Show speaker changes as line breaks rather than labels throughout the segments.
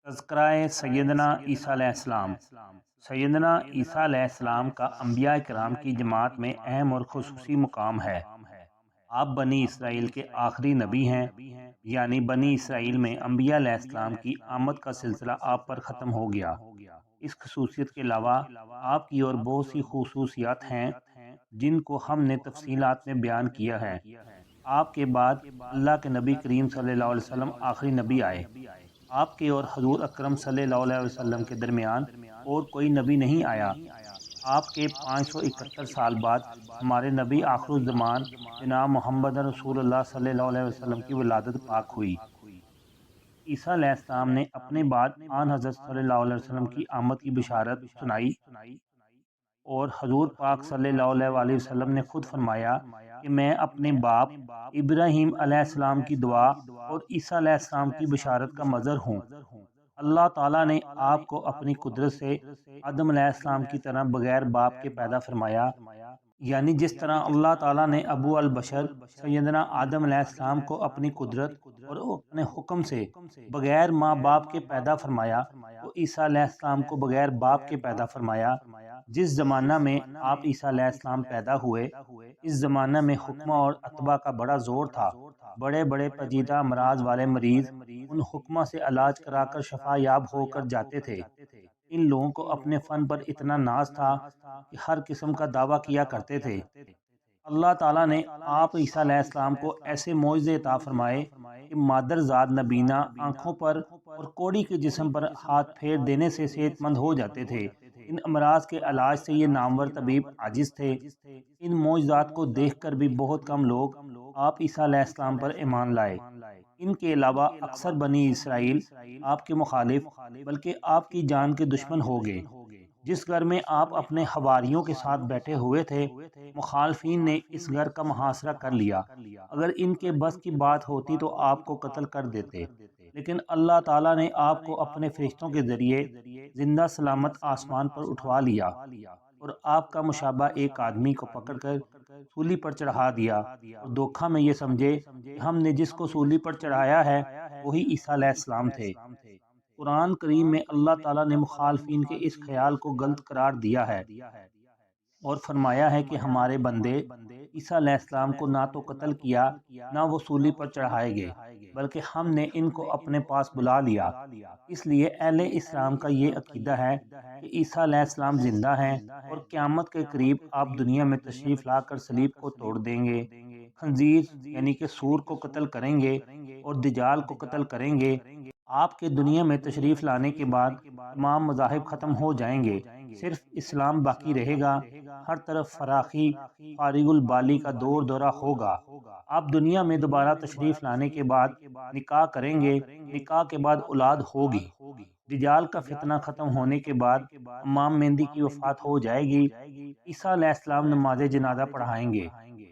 تذکرہ سیدنا عیسیٰ علیہ السلام۔ سیدنا عیسیٰ علیہ السلام کا انبیاء کرام کی جماعت میں اہم اور خصوصی مقام ہے۔ آپ بنی اسرائیل کے آخری نبی ہیں، یعنی بنی اسرائیل میں انبیاء علیہ السلام کی آمد کا سلسلہ آپ پر ختم ہو گیا۔ اس خصوصیت کے علاوہ آپ کی اور بہت سی خصوصیات ہیں جن کو ہم نے تفصیلات میں بیان کیا ہے۔ آپ کے بعد اللہ کے نبی کریم صلی اللہ علیہ وسلم آخری نبی آئے۔ آپ کے اور حضور اکرم صلی اللہ علیہ وسلم کے درمیان اور کوئی نبی نہیں آیا۔ آپ کے 571 سال بعد ہمارے نبی آخر الزمان جناب محمد رسول اللہ صلی اللہ علیہ وسلم کی ولادت پاک ہوئی۔ عیسیٰ علیہ السلام نے اپنے بعد آن حضرت صلی اللہ علیہ وسلم کی آمد کی بشارت سنائی، اور حضور پاک صلی اللہ علیہ وسلم نے خود فرمایا کہ میں اپنے باپ ابراہیم علیہ السلام کی دعا اور عیسیٰ علیہ السلام کی بشارت کا مظہر ہوں۔ اللہ تعالیٰ نے آپ کو اپنی قدرت سے آدم علیہ السلام کی طرح بغیر باپ کے پیدا فرمایا، یعنی جس طرح اللہ تعالیٰ نے ابو البشر سیدنا آدم علیہ السلام کو اپنی قدرت اور اپنے حکم سے بغیر ماں باپ کے پیدا فرمایا، تو عیسیٰ علیہ السلام کو بغیر باپ کے پیدا فرمایا۔ جس زمانہ میں آپ عیسیٰ علیہ السلام پیدا ہوئے، اس زمانہ میں حکمہ اور اتباع کا بڑا زور تھا۔ بڑے بڑے پیچیدہ امراض والے مریض ان حکمہ سے علاج کرا کر شفا یاب ہو کر جاتے تھے۔ ان لوگوں کو اپنے فن پر اتنا ناز تھا کہ ہر قسم کا دعویٰ کیا کرتے تھے۔ اللہ تعالیٰ نے آپ عیسیٰ علیہ السلام کو ایسے معجزے عطا فرمائے کہ مادر زاد نبینا آنکھوں پر اور کوڑی کے جسم پر ہاتھ پھیر دینے سے صحت مند ہو جاتے تھے۔ ان امراض کے علاج سے یہ نامور طبیب عاجز تھے۔ ان معجزات کو دیکھ کر بھی بہت کم لوگ آپ عیسیٰ علیہ السلام پر ایمان لائے۔ ان کے علاوہ اکثر بنی اسرائیل آپ کے مخالف بلکہ آپ کی جان کے دشمن ہو گئے۔ جس گھر میں آپ اپنے حواریوں کے ساتھ بیٹھے ہوئے تھے، مخالفین نے اس گھر کا محاصرہ کر لیا۔ اگر ان کے بس کی بات ہوتی تو آپ کو قتل کر دیتے، لیکن اللہ تعالیٰ نے آپ کو اپنے فرشتوں کے ذریعے زندہ سلامت آسمان پر اٹھوا لیا، اور آپ کا مشابہ ایک آدمی کو پکڑ کر سولی پر چڑھا دیا، اور دھوکہ میں یہ سمجھے کہ ہم نے جس کو سولی پر چڑھایا ہے وہی عیسیٰ علیہ السلام تھے۔ قرآن کریم میں اللہ تعالیٰ نے مخالفین کے اس خیال کو غلط قرار دیا ہے اور فرمایا ہے کہ ہمارے بندے عیسیٰ علیہ السلام کو نہ تو قتل کیا نہ وہ سولی پر چڑھائے گئے، بلکہ ہم نے ان کو اپنے پاس بلا لیا۔ اس لیے اہل اسلام کا یہ عقیدہ ہے کہ عیسیٰ علیہ السلام زندہ ہیں، اور قیامت کے قریب آپ دنیا میں تشریف لا کر صلیب کو توڑ دیں گے، خنزیر یعنی کہ سور کو قتل کریں گے اور دجال کو قتل کریں گے۔ آپ کے دنیا میں تشریف لانے کے بعد تمام مذاہب ختم ہو جائیں گے، صرف اسلام باقی رہے گا۔ ہر طرف فراخی فارغ البالی کا دور دورہ ہوگا۔ آپ دنیا میں دوبارہ تشریف لانے کے بعد نکاح کریں گے، نکاح کے بعد اولاد ہوگی۔ دجال کا فتنہ ختم ہونے کے بعد امام مہدی کی وفات ہو جائے گی۔ عیسیٰ علیہ السلام نماز جنازہ پڑھائیں گے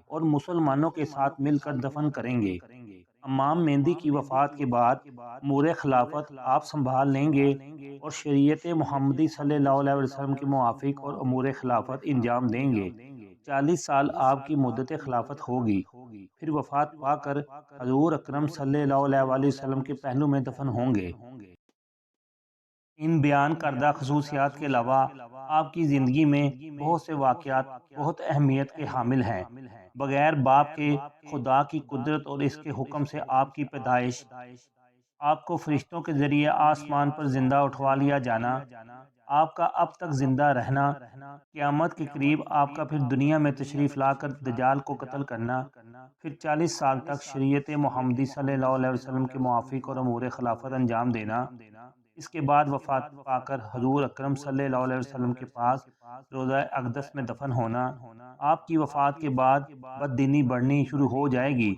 اور مسلمانوں کے ساتھ مل کر دفن کریں گے۔ امام مہدی کی وفات کے بعد امور خلافت آپ سنبھال لیں گے اور شریعت محمدی صلی اللہ علیہ وسلم کے موافق اور امور خلافت انجام دیں گے۔ 40 سال آپ کی مدت خلافت ہوگی، پھر وفات پا کر حضور اکرم صلی اللہ علیہ وسلم کے پہلو میں دفن ہوں گے۔ ان بیان کردہ خصوصیات کے علاوہ آپ کی زندگی میں بہت سے واقعات بہت اہمیت کے حامل ہیں۔ بغیر باپ کے خدا کی قدرت اور اس کے حکم سے آپ کی پیدائش، آپ کو فرشتوں کے ذریعے آسمان پر زندہ اٹھوا لیا جانا، آپ کا اب تک زندہ رہنا، قیامت کے قریب آپ کا پھر دنیا میں تشریف لا کر دجال کو قتل کرنا، پھر 40 سال تک شریعت محمدی صلی اللہ علیہ وسلم کے موافق اور امور خلافت انجام دینا، اس کے بعد وفات پا کر حضور اکرم صلی اللہ علیہ وسلم کے پاس روضہ اقدس میں دفن ہونا۔ آپ کی وفات کے بعد بددینی بڑھنی شروع ہو جائے گی،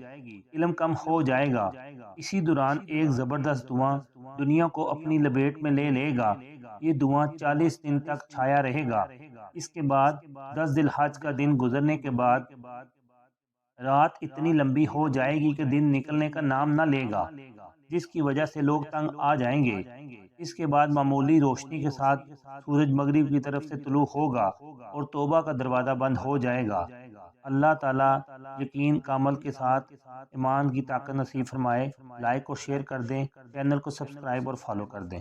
علم کم ہو جائے گا۔ اسی دوران ایک زبردست دھواں دنیا کو اپنی لپیٹ میں لے لے گا۔ یہ دھواں 40 دن تک چھایا رہے گا۔ اس کے بعد 10 ذی الحج کا دن گزرنے کے بعد رات اتنی لمبی ہو جائے گی کہ دن نکلنے کا نام نہ لے گا، جس کی وجہ سے لوگ تنگ آ جائیں گے۔ اس کے بعد معمولی روشنی کے ساتھ سورج مغرب کی طرف سے طلوع ہوگا اور توبہ کا دروازہ بند ہو جائے گا۔ اللہ تعالیٰ یقین کامل کے ساتھ ایمان کی طاقت نصیب فرمائے۔ لائک اور شیئر کر دیں، چینل کو سبسکرائب اور فالو کر دیں۔